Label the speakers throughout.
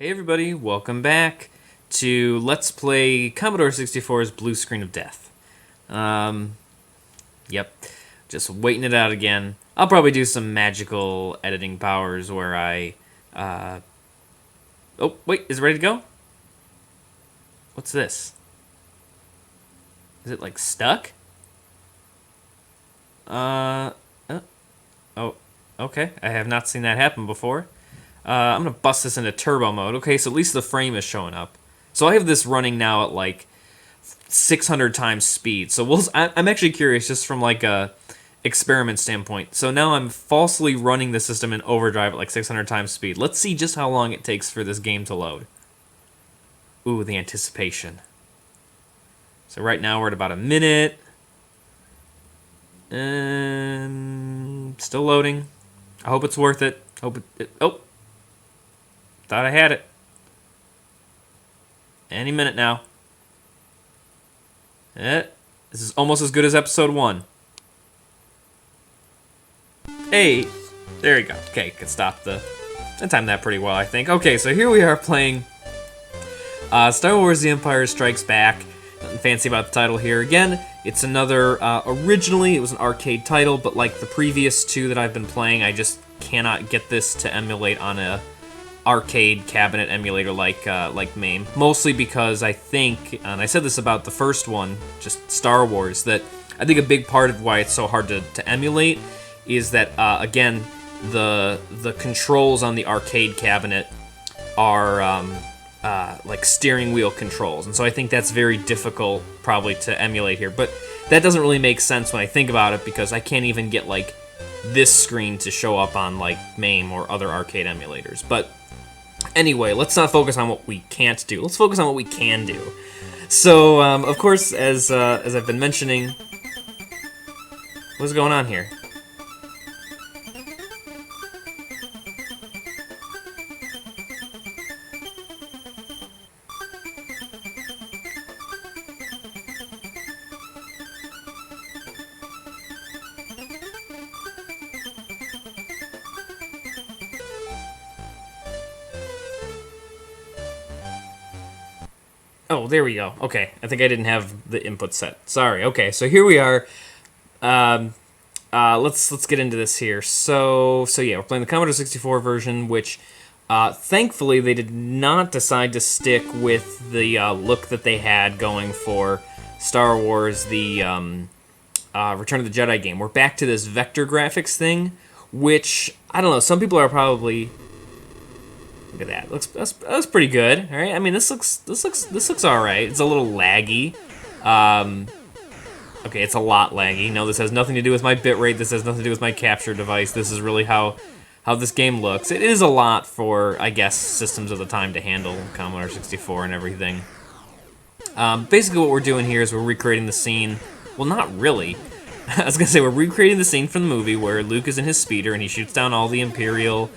Speaker 1: Hey everybody, welcome back to Let's Play Commodore 64's Blue Screen of Death. Yep, just waiting it out again. I'll probably do some magical editing powers where Oh, wait, is it ready to go? What's this? Is it, like, stuck? Uh, oh, okay, I have not seen that happen before. I'm going to bust this into turbo mode. Okay, so at least the frame is showing up. So I have this running now at like 600 times speed. So I'm actually curious just from like a experiment standpoint. So now I'm falsely running the system in overdrive at like 600 times speed. Let's see just how long it takes for this game to load. Ooh, the anticipation. So right now we're at about a minute. Still loading. I hope it's worth it. Oh. Thought I had it. Any minute now. This is almost as good as episode 1. Hey, there you go. Okay, could stop I timed that pretty well, I think. Okay, so here we are playing Star Wars The Empire Strikes Back. Nothing fancy about the title here. Again, it's another, originally it was an arcade title, but like the previous two that I've been playing, I just cannot get this to emulate on a arcade cabinet emulator like MAME. Mostly because I think, and I said this about the first one, just Star Wars, that I think a big part of why it's so hard to emulate is that, again, the controls on the arcade cabinet are like steering wheel controls, and so I think that's very difficult probably to emulate here. But that doesn't really make sense when I think about it, because I can't even get like this screen to show up on like MAME or other arcade emulators. But anyway, let's not focus on what we can't do. Let's focus on what we can do. So, of course, as I've been mentioning, what's going on here? Oh, there we go. Okay, I think I didn't have the input set. Sorry. Okay, so here we are. Let's get into this here. So yeah, we're playing the Commodore 64 version, which thankfully they did not decide to stick with the look that they had going for Star Wars, the Return of the Jedi game. We're back to this vector graphics thing, which I don't know. Some people are probably. Look at that. That's pretty good. All right. I mean, this looks all right. It's a little laggy. Okay, it's a lot laggy. No, this has nothing to do with my bitrate. This has nothing to do with my capture device. This is really how this game looks. It is a lot for, I guess, systems of the time to handle, Commodore 64 and everything. Basically, what we're doing here is we're recreating the scene. Well, not really. I was gonna say we're recreating the scene from the movie where Luke is in his speeder and he shoots down all the Imperial.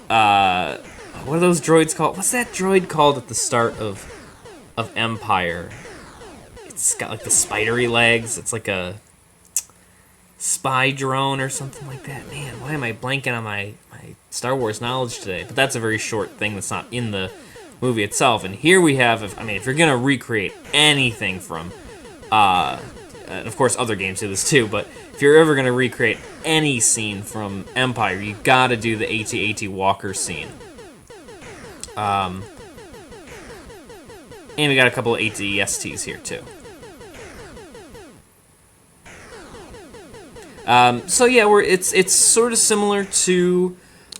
Speaker 1: What are those droids called? What's that droid called at the start of Empire? It's got like the spidery legs. It's like a spy drone or something like that. Man, why am I blanking on my Star Wars knowledge today? But that's a very short thing that's not in the movie itself. And here we have, if you're gonna recreate anything from, and of course other games do this too, but if you're ever gonna recreate any scene from Empire, you gotta do the AT-AT Walker scene. And we got a couple of AT-STs here too. So yeah, it's sort of similar to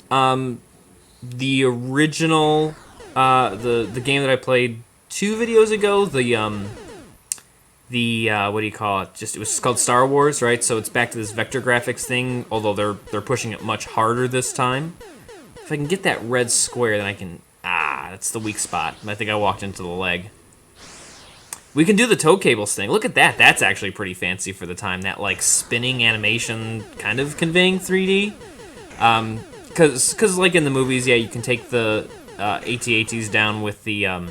Speaker 1: the original the game that I played 2 videos ago. The what do you call it? It was called Star Wars, right? So it's back to this vector graphics thing, although they're pushing it much harder this time. If I can get that red square, then I can. That's the weak spot. I think I walked into the leg. We can do the tow cables thing. Look at that. That's actually pretty fancy for the time. That like spinning animation, kind of conveying 3D. Because like in the movies, yeah, you can take the AT-ATs down with the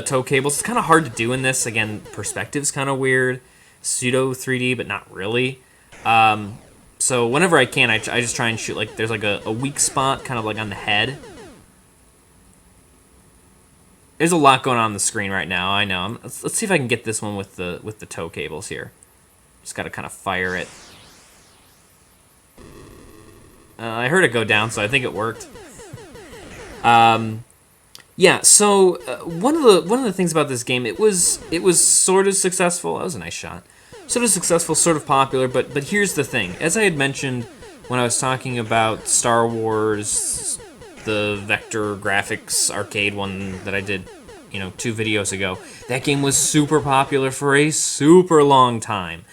Speaker 1: tow cables. It's kind of hard to do in this. Again, perspective's kind of weird. Pseudo 3D, but not really. So whenever I can, I just try and shoot, like, there's like a weak spot, kind of like on the head. There's a lot going on the screen right now, I know. Let's see if I can get this one with the tow cables here. Just gotta kind of fire it. I heard it go down, so I think it worked. Yeah, so one of the things about this game, it was sort of successful. That was a nice shot. Sort of successful, sort of popular, but here's the thing. As I had mentioned when I was talking about Star Wars, the vector graphics arcade one that I did, 2 videos ago, that game was super popular for a super long time.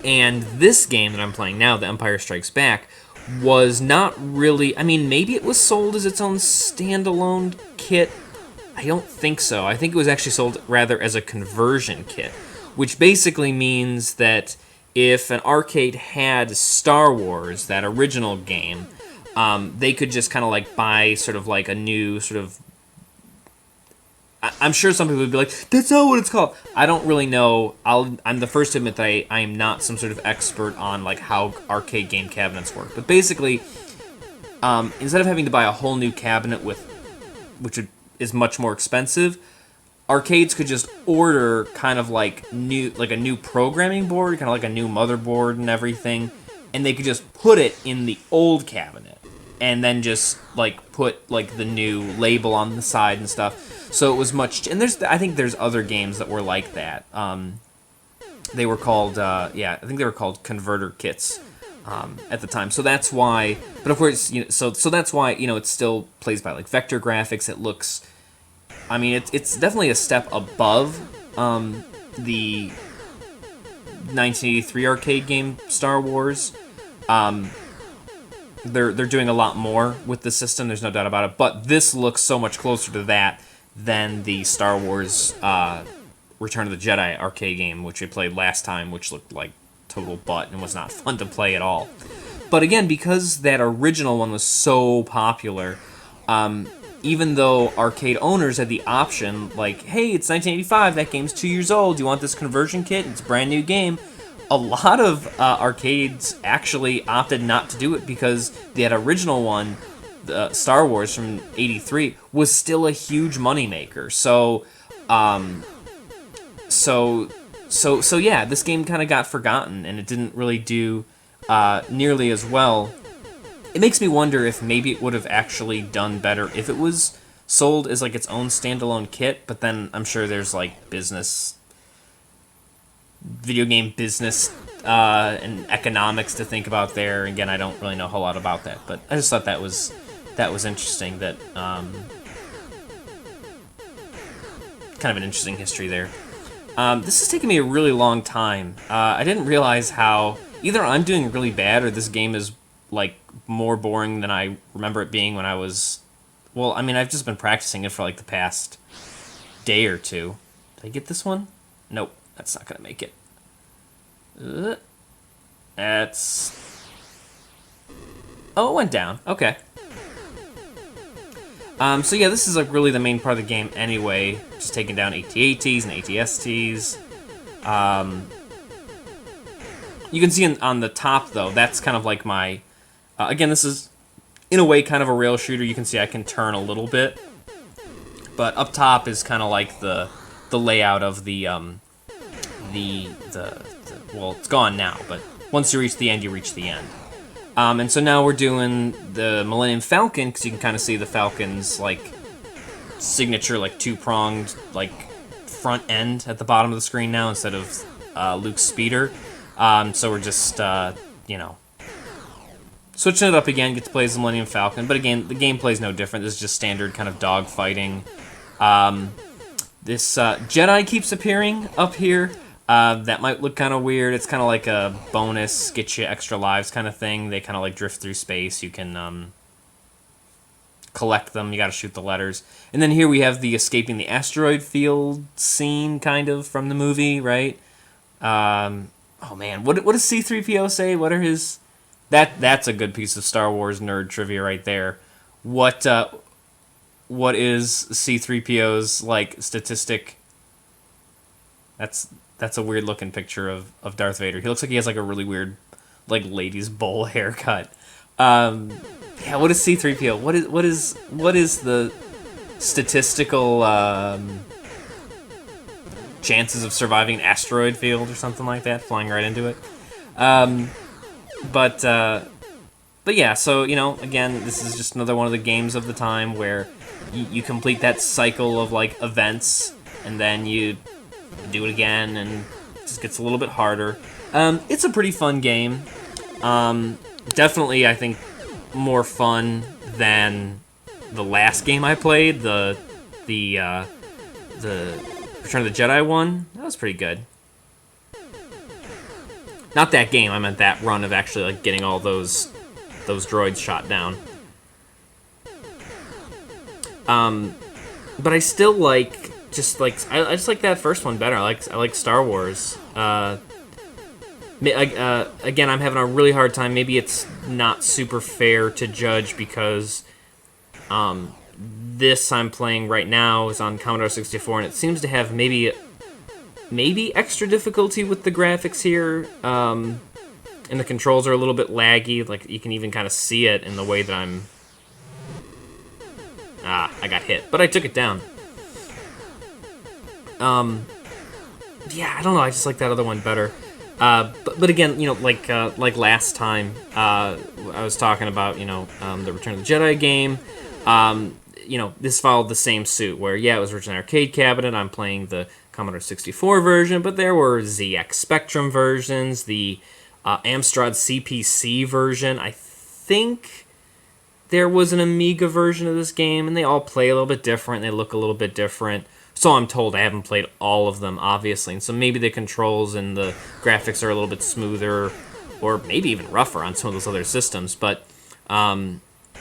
Speaker 1: And this game that I'm playing now, The Empire Strikes Back, was not really... I mean, maybe it was sold as its own standalone kit. I don't think so. I think it was actually sold rather as a conversion kit, which basically means that if an arcade had Star Wars, that original game, they could just kind of like buy sort of like a new sort of... I'm sure some people would be like, that's not what it's called. I don't really know. I'm the first to admit that I am not some sort of expert on like how arcade game cabinets work. But basically, instead of having to buy a whole new cabinet which is much more expensive, arcades could just order kind of like a new programming board, kind of like a new motherboard and everything, and they could just put it in the old cabinet, and then just like put like the new label on the side and stuff. So it was much, and I think there's other games that were like that. They were called, I think they were called converter kits at the time. So that's why, but of course, so that's why it still plays by like vector graphics. It looks, I mean, it's definitely a step above the 1983 arcade game Star Wars. They're doing a lot more with the system. There's no doubt about it. But this looks so much closer to that than the Star Wars Return of the Jedi arcade game, which we played last time, which looked like total butt and was not fun to play at all. But again, because that original one was so popular, even though arcade owners had the option, like, hey, it's 1985, that game's 2 years old, you want this conversion kit? It's a brand new game. A lot of arcades actually opted not to do it because that original one, the Star Wars from '83, was still a huge moneymaker. So yeah, this game kind of got forgotten, and it didn't really do nearly as well. It makes me wonder if maybe it would have actually done better if it was sold as like its own standalone kit, but then I'm sure there's like video game business and economics to think about there. Again, I don't really know a whole lot about that, but I just thought that was interesting. That kind of an interesting history there. This has taken me a really long time. I didn't realize how either I'm doing really bad or this game is like more boring than I remember it being when I was... Well, I mean, I've just been practicing it for like the past day or two. Did I get this one? Nope, that's not gonna make it. That's... Oh, it went down. Okay. So yeah, this is like really the main part of the game anyway. Just taking down AT-ATs and AT-STs. You can see on the top though, that's kind of like my... again, this is in a way kind of a rail shooter. You can see I can turn a little bit. But up top is kind of like the layout of the well, it's gone now, but once you reach the end, you reach the end. And so now we're doing the Millennium Falcon, because you can kind of see the Falcon's, like, signature, like, two-pronged, like, front end at the bottom of the screen now instead of Luke's speeder. So we're just, switching it up again, get to play as the Millennium Falcon. But again, the gameplay's no different. This is just standard kind of dogfighting. This Jedi keeps appearing up here. That might look kind of weird. It's kind of like a bonus, get you extra lives kind of thing. They kind of like drift through space. You can collect them. You got to shoot the letters. And then here we have the escaping the asteroid field scene, kind of, from the movie, right? Oh man, what does C-3PO say? What are his... That's a good piece of Star Wars nerd trivia right there. What is C-3PO's like statistic? That's a weird looking picture of Darth Vader. He looks like he has like a really weird like ladies bowl haircut. Yeah, what is C-3PO? What is the statistical chances of surviving an asteroid field or something like that, flying right into it? But yeah, so, you know, again, this is just another one of the games of the time where you complete that cycle of, like, events, and then you do it again, and it just gets a little bit harder. It's a pretty fun game. Definitely, I think, more fun than the last game I played, the Return of the Jedi one. That was pretty good. Not that game, I meant that run of actually, like, getting all those droids shot down. But I still like, I just like that first one better. I like Star Wars. Again, I'm having a really hard time. Maybe it's not super fair to judge because this I'm playing right now is on Commodore 64, and it seems to have maybe extra difficulty with the graphics here. And the controls are a little bit laggy. Like, you can even kind of see it in the way that I'm... I got hit. But I took it down. Yeah, I don't know. I just like that other one better. But again, you know, like last time, I was talking about, you know, the Return of the Jedi game. You know, this followed the same suit where, yeah, it was originally an arcade cabinet. I'm playing the Commodore 64 version, but there were ZX Spectrum versions, the Amstrad CPC version. I think there was an Amiga version of this game, and they all play a little bit different. They look a little bit different. So I'm told. I haven't played all of them, obviously, and so maybe the controls and the graphics are a little bit smoother, or maybe even rougher on some of those other systems. But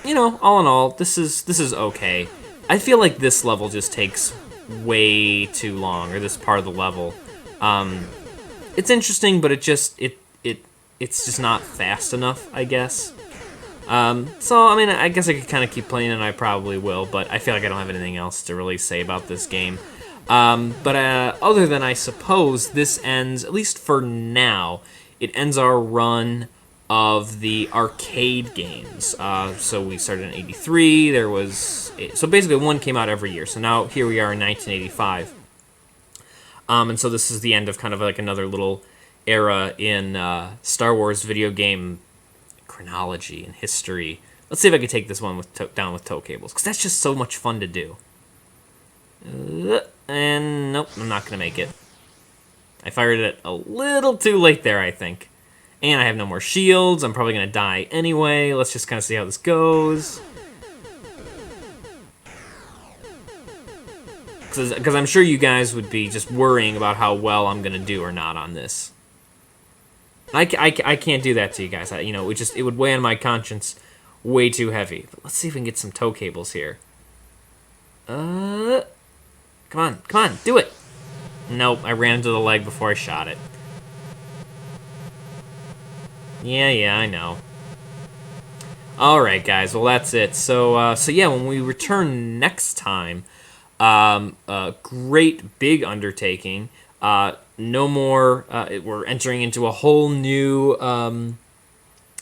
Speaker 1: you know, all in all, this is okay. I feel like this level just takes way too long, or this part of the level. It's interesting, but it's just not fast enough, I guess. So, I mean, I guess I could kind of keep playing, and I probably will, but I feel like I don't have anything else to really say about this game. But other than, I suppose, this ends, at least for now, it ends our run of the arcade games. So we started in 83, so basically one came out every year, so now here we are in 1985. And so this is the end of kind of like another little era in Star Wars video game chronology and history. Let's see if I can take this one down with tow cables, because that's just so much fun to do. And nope, I'm not going to make it. I fired it a little too late there, I think. And I have no more shields. I'm probably going to die anyway. Let's just kind of see how this goes. Because I'm sure you guys would be just worrying about how well I'm going to do or not on this. I can't do that to you guys. You know, it would weigh on my conscience way too heavy. But let's see if we can get some tow cables here. Come on, do it. Nope, I ran into the leg before I shot it. Yeah, I know. Alright, guys, well, that's it. So yeah, when we return next time, a great big undertaking. No more. We're entering into a whole new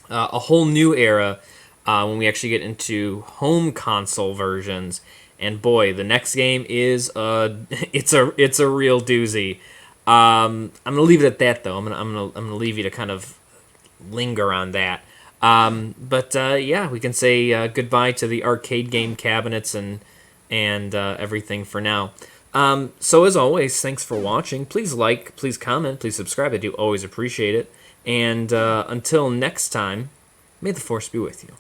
Speaker 1: era when we actually get into home console versions. And boy, the next game is it's a real doozy. I'm gonna leave it at that, though. I'm gonna leave you to kind of linger on that. But yeah, we can say goodbye to the arcade game cabinets and everything for now. So as always, thanks for watching. Please like, please comment, please subscribe. I do always appreciate it. And until next time, may the Force be with you.